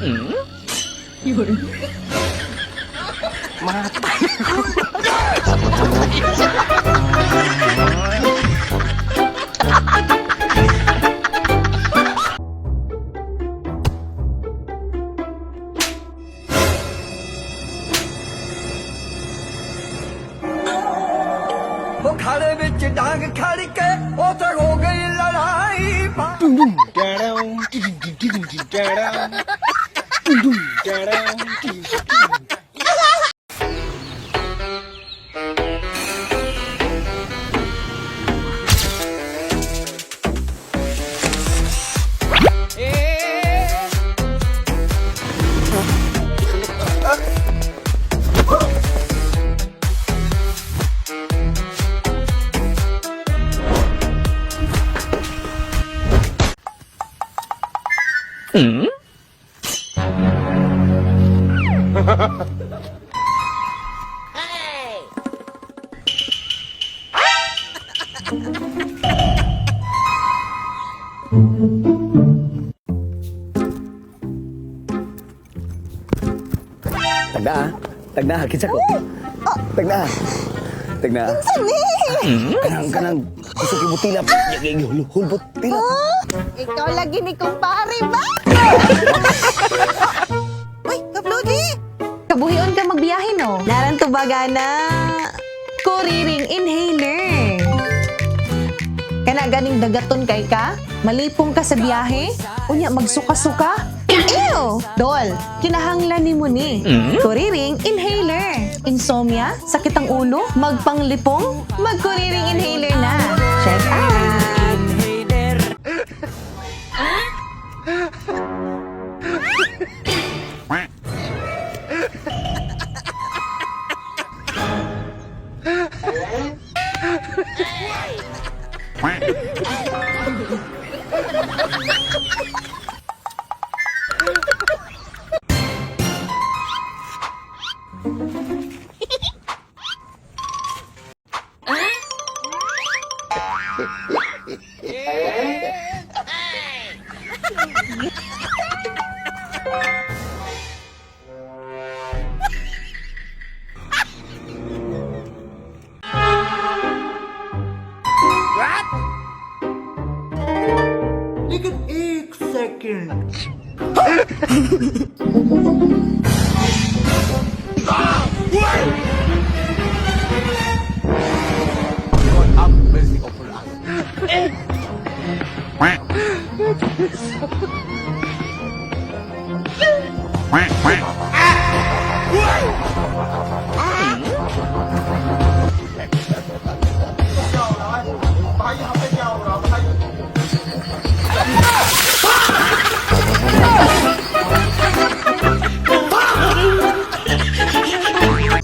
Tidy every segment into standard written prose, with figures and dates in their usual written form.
Yun. ਉਹ ਖਾੜੇ ਵਿੱਚ ਡਾਂਗ ਖੜ ਕੇ ਉੱਥੇ ਹੋ ਗਈ ਲੜਾਈ Tagna, kitsa ko. Tagna. Kanang, gusto ko butilap. Hulbot, tilap. Ikaw lagi ni kumpare ba? Uy, Kaplodi! Kabuhion ka magbiyahe, no? Naranto baga na kuriring inhaler. Kana ganing dagaton kay ka? Malipong ka sa biyahe? Unya magsuka-suka? Ew! Dol, kinahanglan ni mo ni. Kuriring inhaler. Insomnia? Sakit ang ulo? Magpanglipong? Magkuriring inhaler na. Check out! लेकिन एक second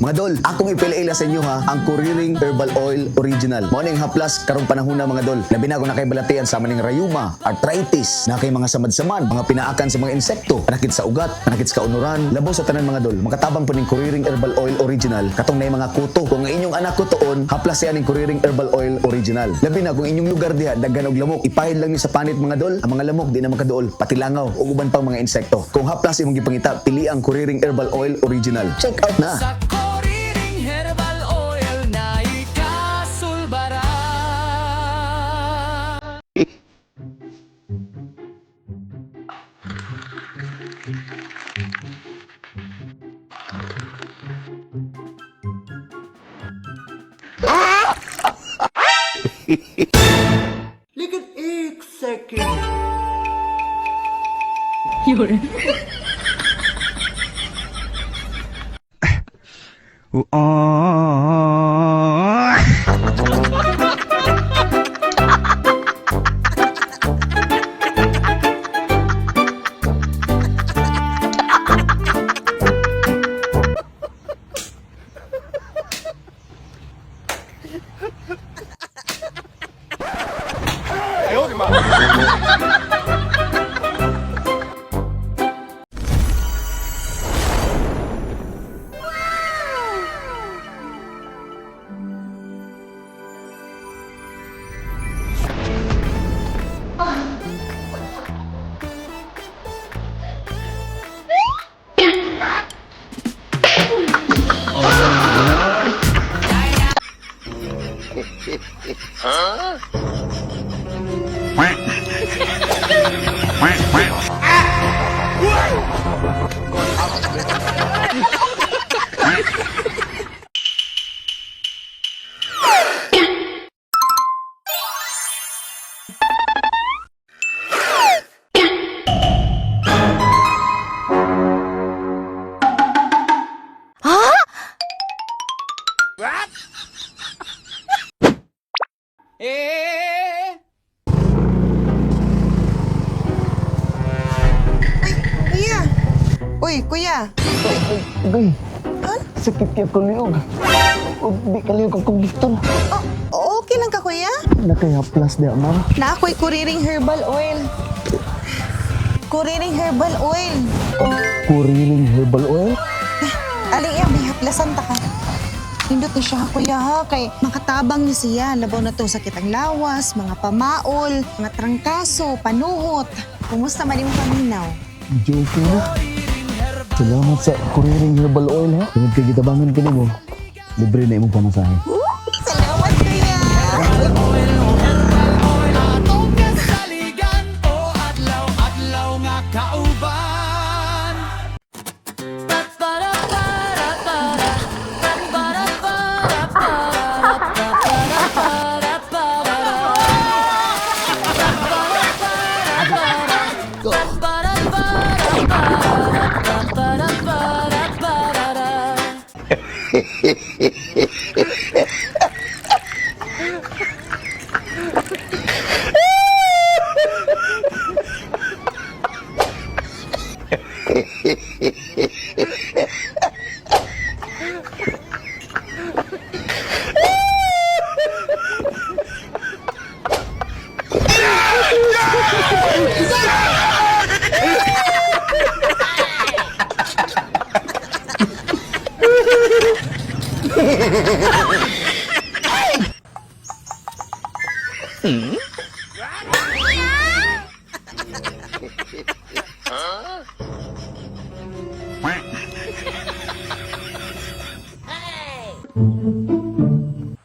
Mga dol, akong ipilila sa inyo ha, ang Kuriring Herbal Oil Original. Morning haplas, karong panahon na mga dol. Labi na ako nakaibalatian sa maning rayuma, arthritis, na kay mga samad-samad, mga pinaakan sa mga insekto, panakit sa ugat, panakit sa kaunuran, labo sa tanan mga dol. Makatabang po ning Kuriring Herbal Oil Original, katong na mga kuto. Kung ang inyong anak ko tuon, haplas yan ning Kuriring Herbal Oil Original. Labi na kung inyong lugar diha, daghan og lamok, ipahid lang ni sa panit mga dol. Ang mga lamok di na makaduol, pati langaw, ug uban pang mga insekto. Kung haplas imong gipangita, pili ang Kuriring Herbal Oil Original. Check out na! लेकिन एक second Yun. Kuya! Uy, kuya! Agay, sakit kaya ko liog. O di ka liog akong gifton. Oh, okay lang ka, kuya? Nakayaplas di ma'am. Na ako'y kuriring herbal oil. Kuriring herbal oil. Kuriling herbal oil. Aling iya, may haplasan ta ka. Hindot ni siya, kuya ha, kay makatabang ni siya. Labaw na to sakit ang lawas, mga pamaol, mga trangkaso, panuhot. Kumusta man yung paminaw? Joke na. Salamat sa kuriling herbal oil ha. Tungod kay gitabangan ka mo. Libre na imong pamasahe. Salamat, kuya!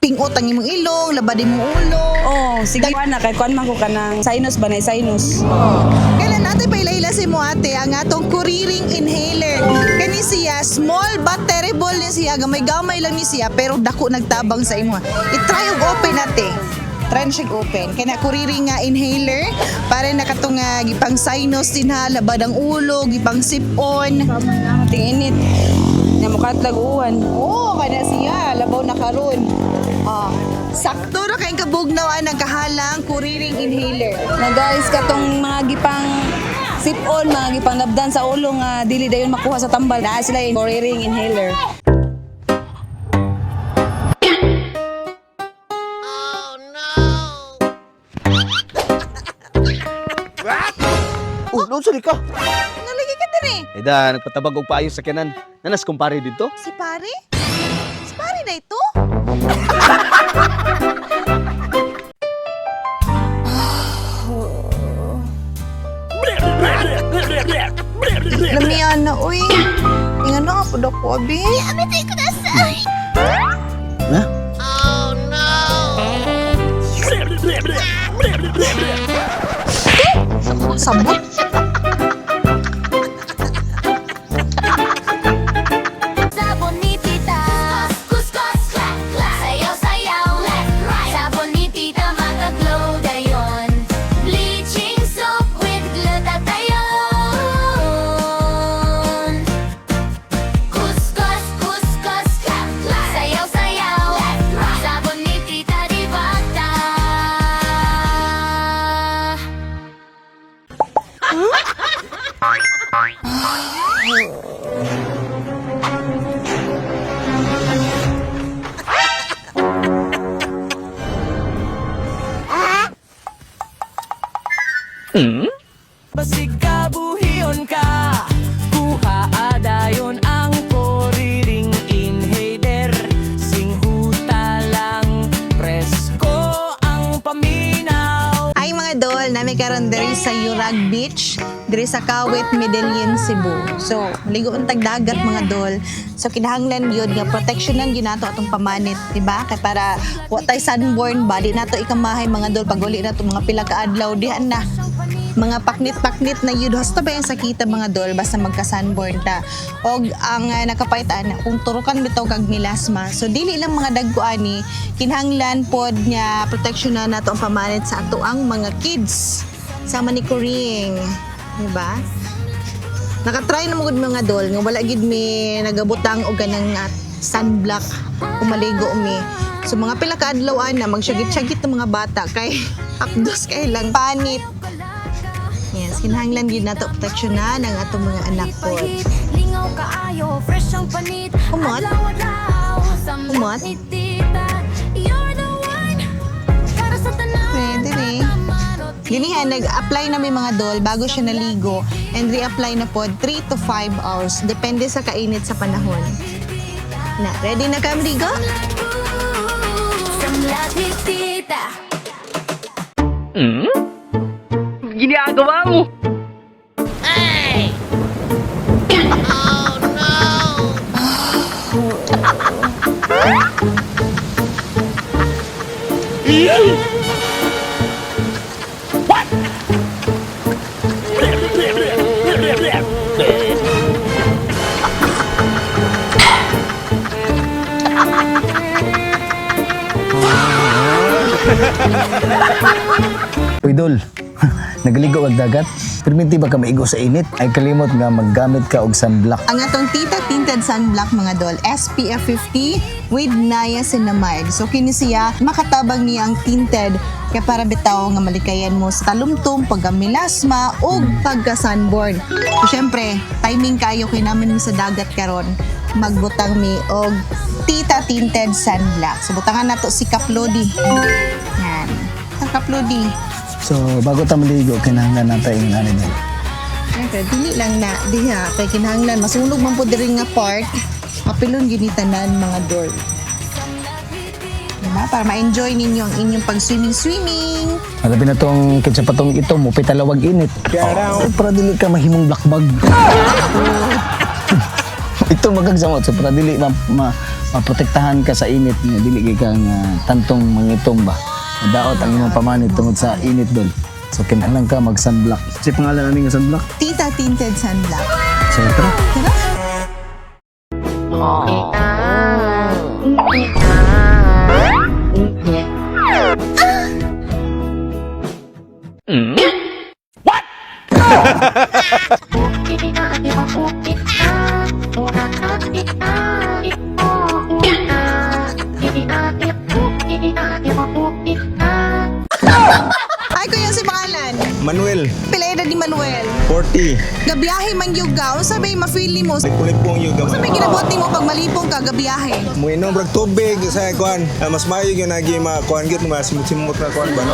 Pingot ang imong ilong, labadin mo ulo. Oh, sige na kay kuan man ko kanang sinus ba na sinus. Kailan natin pailahila si mo ate ang atong kuriring inhaler. Kani siya, small but terrible ni siya. Gamay-gamay lang ni siya pero dako nagtabang sa imo. I-try og open ate. Try na siya open. Kaya kuriring nga inhaler para nakatong gipang sinus din ha, labad ang ulo, gipang sip-on. Ting init. Na mukatlag uwan. Oo, kana siya. Labaw na karon. Sakto na kayong kabugnawan ng kahalang kuriring inhaler. Na guys katong mga gipang sip-on, mga gipang labdan sa ulo nga dili dayon makuha sa tambal. Naa sila yung kuriring inhaler. Oh, doon sali ka. Nalagi ka din eh. Eda, nagpatabag og paayos sa kanan. Nanas kumpare dito. Si pare? Si pare na ito? Lamian na, uy. Ingan na, po ko, abi. Amitay ko na sa... Ha? Sabot. Sabon ni Tita, kuskus, clap, clap. Sayaw, sayaw, left, right. Sabon ni Tita, magaglow dayon. Bleaching soap with glutathione. Kuskus, kuskus, clap, clap. Sayaw, sayaw, left, right. Sabon ni Tita, di bata. Basig kabuhion ka, kuha adayon ang kuriring inhaler. Singhuta lang, presko ang paminaw. Ay mga dol, nami karon diri sa Yurag Beach, diri sa Kawit, Medellin, Cebu. So, ligo untag dagat mga dol. So kinahanglan yun nga protectionan yun nato atong pamanit, di ba? Kay para wa tay sunburn body nato ikamahay mga dol pag uli nato mga pila ka adlaw dihan na. mga paknit-paknit na yun hasta ba yung sakita mga dol basta magka-sunburn ta. Og ang nakapaitaan na kung turukan bitaw kag milasma. So dili lang mga dagko ani kinahanglan pod nya protection na nato ang pamanit sa ato ang mga kids. Sama ni Kuring, diba? Nakatry na magud mga dol nga wala gid mi nagabutang og ganang sunblock kumaligo mi. So mga pila ka adlaw na magsyagit-syagit ng mga bata kay hapdos kay lang panit. Yes, kinahanglan gid nato protection na ng atong mga anak po. Lingaw kaayo, fresh ang panit. Kumot? Adlaw-adlaw, sa Kumot? ni tita. You're the one para sa tanan. Pwede rin. Ginihan, nag-apply na may mga dol bago siya naligo and re-apply na po 3 to 5 hours. Depende sa kainit sa panahon. Na, ready na ka maligo? Samlat ni tita. Ginagawa mo! Uy, Dol. Nagaligo ag dagat. Perminti ba ka maigo sa init? Ay kalimot nga maggamit ka og sunblock. Ang atong Tita Tinted Sunblock mga dol, SPF 50 with niacinamide. So kini siya makatabang niya ang tinted kaya para bitaw nga malikayan mo sa talumtom, pagkamilasma o pagka-sunburn. So syempre, timing kayo kay namin mi sa dagat karon magbutang mi og Tita Tinted Sunblock. So butangan nato si Kaplodi. Yan. Ang Kaplodi. So, bago tayo maligo, kinahanglan natin yung ano din. Siyempre, dili lang na diha kay kinahanglan masunog man po diri nga part. Mapilon ginitanan mga dol. Diba? Para ma-enjoy ninyo ang inyong pag-swimming. Alabi na tong kitsa patong ito, mupit talawag init. Oh, para dili ka mahimong blackbag. Ito magagsamot, so para dili maprotektahan ka sa init. Dili kang tantong mangitong ba. Daot ang imong pamanit tungod sa init, Dol. So, kinahanglan ka mag-sunblock. Si pangalan namin yung sunblock? Tita Tinted Sunblock. So, tara. Diba? Ay, kuya si pangalan. Manuel, Pila edad ni Manuel. 40. Gabiyahe man yung gaw, sabay ma-feel mo. Kulipong yung Sabay gamay. ginabot mo pag malipong ka, gabiyahe. Muinom brag tubig sa kuan. Mas maayo yung nagi kuan gyud mas simut-simut na kuan ba no?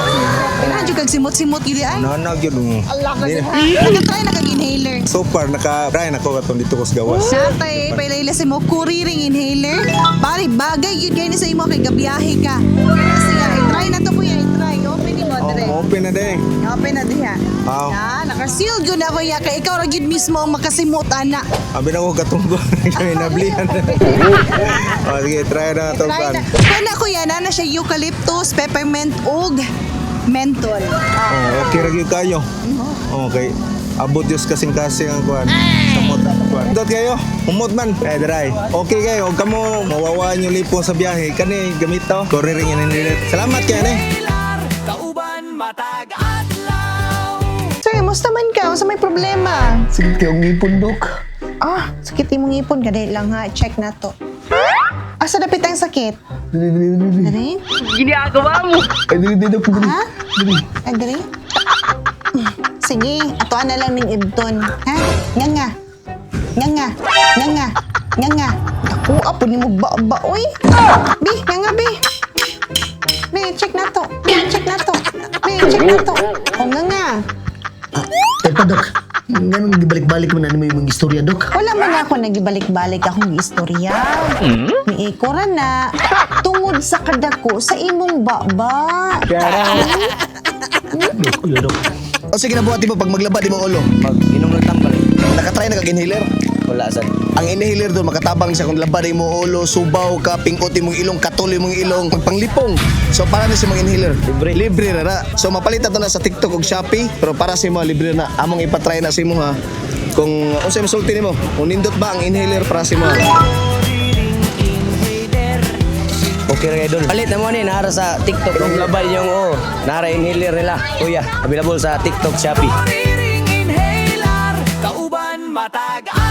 Radyo kag simot-simot gili ay. Nanag gyud. Allah ka siya. Nag-try na kag inhaler. So far naka-try na ko katon dito ko sa gawas. Natay, pailayla sa mo, kuriring inhaler. Bari, bagay yun kayo sa imo kay gabiyahe ka. Kasi i-try na to kuya, i-try. Open ni mo, dire. Open na din. Open na diha. Aw. Naka-seal yun ako ya. Kay ikaw ragid mismo ang makasimot, ana. Abi na ko katunggo. Kami nablihan. Sige, try na to Try kuan. na. Kaya kuya, na siya eucalyptus, peppermint, ug menthol. Okay ra gyud kayo. Okay. Abot Diyos kasing-kasing ang kuan. Samot ang kuan. Dot kayo. Umot man. Dry. Okay kayo. Huwag kamo mawawaan yung lipong sa biyahe. Kani gamit to. Kuriring in. Salamat kayo ni. Kauban matag adlaw. Sir, musta man ka? Sa may problema? Sige kayo ang ngipon, Dok. Sakit imong ngipon. Kadali lang ha. Check na to. Asa dapit ang sakit? Dali. Dari? Ginagawa mo! Ay, dali, Dok. Dali. Ha? Ay, dari? Sige, atuan na lang ng ibton. Ha? Nga. Ako, apo ni mo ba, oy? Bi, nga, bi. Bi, check na to. O, nga. Teka, Dok. Ganun gibalik-balik mo na mo yung istorya, Dok. Wala man ako nagibalik-balik akong istorya. Miikura na. Tungod sa kadako sa imong baba. Dok, Dok. O sige na buhat mo pag maglaba di mo ulo. Mag inom ng tambal. Nakatry na kag inhaler. Wala sad. Ang inhaler doon, makatabang siya kung laban mo ulo, subaw ka, pinguti mong ilong, katuloy mong ilong, panglipong. So para na si mga inhaler. Libre. Libre na. So mapalitan to na sa TikTok ug Shopee, pero para si mga libre na. Among ipatry na si mo ha. Kung unsay masulti nimo, kung nindot ba ang inhaler para si mo. Okay ra idol. Palit na mo ni nara sa TikTok kung global yung nara inhaler nila. Kuya, available sa TikTok, Shopee. Coriring inhaler, kauban matag